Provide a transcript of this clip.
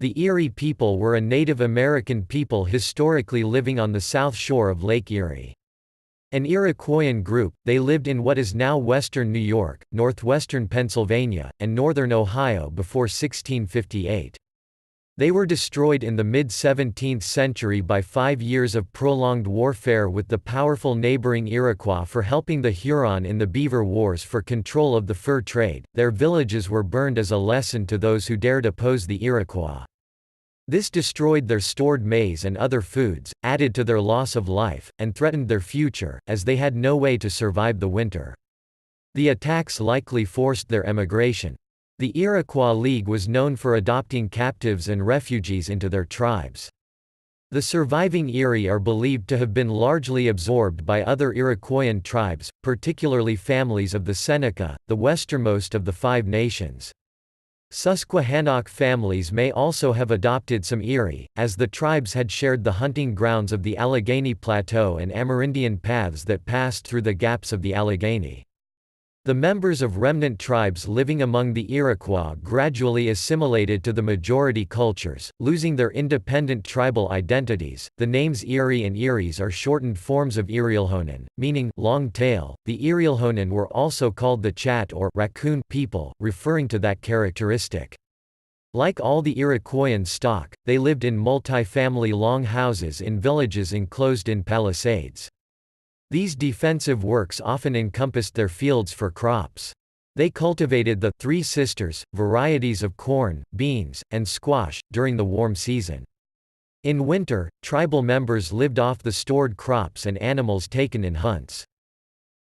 The Erie people were a Native American people historically living on the south shore of Lake Erie. An Iroquoian group, they lived in what is now western New York, northwestern Pennsylvania, and northern Ohio before 1658. They were destroyed in the mid-17th century by 5 years of prolonged warfare with the powerful neighboring Iroquois for helping the Huron in the Beaver Wars for control of the fur trade. Their villages were burned as a lesson to those who dared oppose the Iroquois. This destroyed their stored maize and other foods, added to their loss of life, and threatened their future, as they had no way to survive the winter. The attacks likely forced their emigration. The Iroquois League was known for adopting captives and refugees into their tribes. The surviving Erie are believed to have been largely absorbed by other Iroquoian tribes, particularly families of the Seneca, the westernmost of the Five Nations. Susquehannock families may also have adopted some Erie, as the tribes had shared the hunting grounds of the Allegheny Plateau and Amerindian paths that passed through the gaps of the Allegheny. The members of remnant tribes living among the Iroquois gradually assimilated to the majority cultures, losing their independent tribal identities. The names Erie and Eriez are shortened forms of Erielhonan, meaning long tail. The Erielhonan were also called the Chat or Raccoon people, referring to that characteristic. Like all the Iroquoian stock, they lived in multi-family long houses in villages enclosed in palisades. These defensive works often encompassed their fields for crops. They cultivated the Three Sisters, varieties of corn, beans, and squash, during the warm season. In winter, tribal members lived off the stored crops and animals taken in hunts.